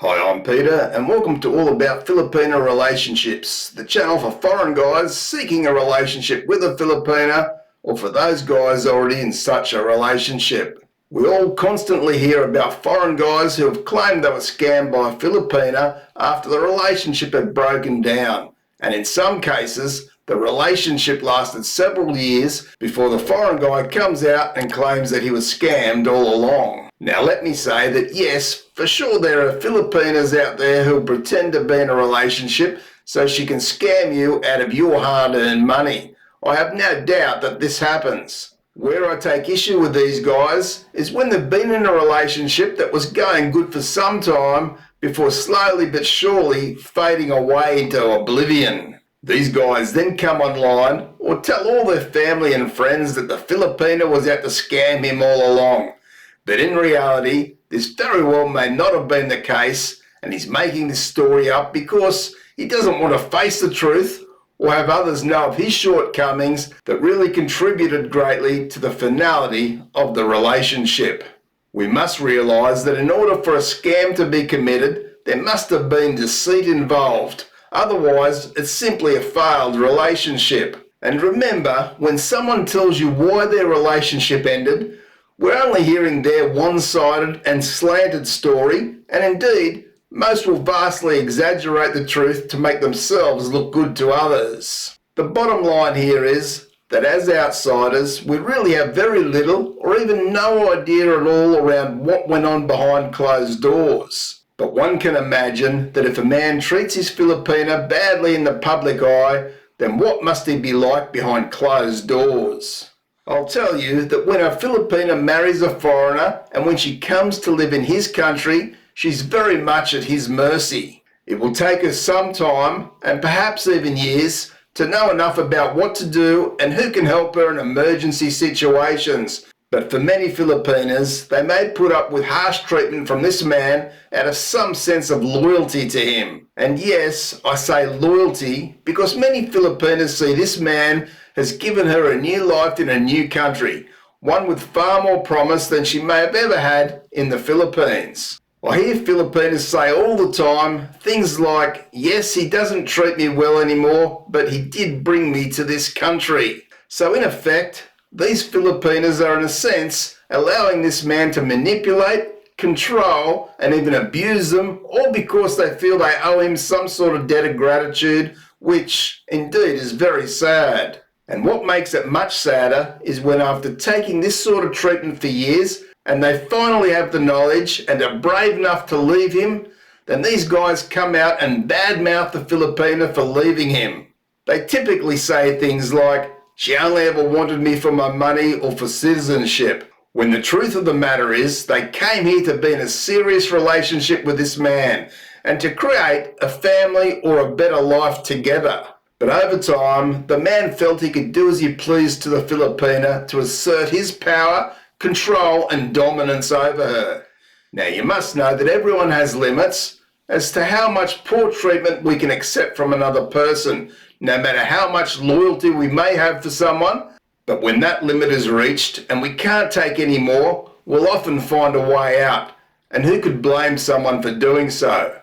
Hi, I'm Peter, and welcome to All About Filipina Relationships, the channel for foreign guys seeking a relationship with a Filipina, or for those guys already in such a relationship. We all constantly hear about foreign guys who have claimed they were scammed by a Filipina after the relationship had broken down, and in some cases, the relationship lasted several years before the foreign guy comes out and claims that he was scammed all along. Now let me say that yes, for sure there are Filipinas out there who pretend to be in a relationship so she can scam you out of your hard-earned money. I have no doubt that this happens. Where I take issue with these guys is when they've been in a relationship that was going good for some time before slowly but surely fading away into oblivion. These guys then come online or tell all their family and friends that the Filipina was out to scam him all along. But in reality, this very well may not have been the case, and he's making this story up because he doesn't want to face the truth or have others know of his shortcomings that really contributed greatly to the finality of the relationship. We must realise that in order for a scam to be committed, there must have been deceit involved. Otherwise, it's simply a failed relationship. And remember, when someone tells you why their relationship ended, we're only hearing their one-sided and slanted story, and indeed, most will vastly exaggerate the truth to make themselves look good to others. The bottom line here is that as outsiders, we really have very little or even no idea at all around what went on behind closed doors. But one can imagine that if a man treats his Filipina badly in the public eye, then what must he be like behind closed doors? I'll tell you that when a Filipina marries a foreigner and when she comes to live in his country, she's very much at his mercy. It will take her some time, and perhaps even years, to know enough about what to do and who can help her in emergency situations. But for many Filipinas, they may put up with harsh treatment from this man out of some sense of loyalty to him. And yes, I say loyalty because many Filipinas see this man has given her a new life in a new country, one with far more promise than she may have ever had in the Philippines. I hear Filipinas say all the time things like, yes, he doesn't treat me well anymore, but he did bring me to this country. So in effect, these Filipinas are in a sense allowing this man to manipulate, control, and even abuse them, all because they feel they owe him some sort of debt of gratitude, which indeed is very sad. And what makes it much sadder is when after taking this sort of treatment for years, and they finally have the knowledge and are brave enough to leave him, then these guys come out and badmouth the Filipina for leaving him. They typically say things like, she only ever wanted me for my money or for citizenship, when the truth of the matter is they came here to be in a serious relationship with this man and to create a family or a better life together. But over time, the man felt he could do as he pleased to the Filipina to assert his power, control and dominance over her. Now you must know that everyone has limits as to how much poor treatment we can accept from another person, no matter how much loyalty we may have for someone. But when that limit is reached and we can't take any more, we'll often find a way out. And who could blame someone for doing so?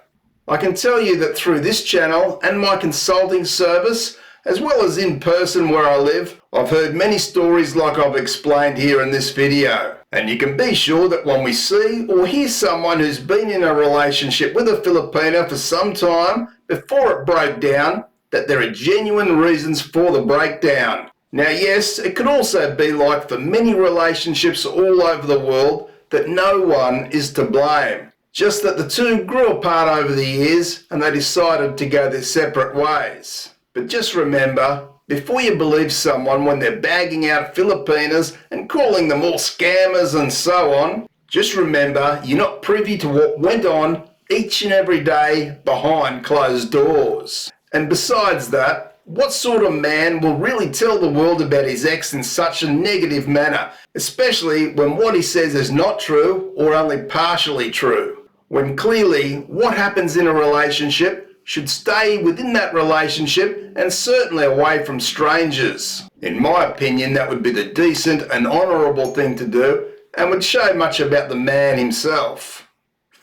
I can tell you that through this channel and my consulting service, as well as in person where I live, I've heard many stories like I've explained here in this video. And you can be sure that when we see or hear someone who's been in a relationship with a Filipina for some time before it broke down, that there are genuine reasons for the breakdown. Now yes, it could also be like for many relationships all over the world that no one is to blame. Just that the two grew apart over the years and they decided to go their separate ways. But just remember, before you believe someone when they're bagging out Filipinas and calling them all scammers and so on, just remember you're not privy to what went on each and every day behind closed doors. And besides that, what sort of man will really tell the world about his ex in such a negative manner, especially when what he says is not true or only partially true? When clearly what happens in a relationship should stay within that relationship and certainly away from strangers. In my opinion, that would be the decent and honourable thing to do and would show much about the man himself.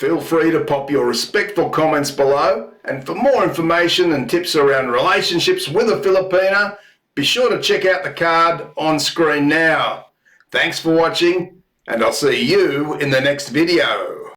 Feel free to pop your respectful comments below, and for more information and tips around relationships with a Filipina, be sure to check out the card on screen now. Thanks for watching, and I'll see you in the next video.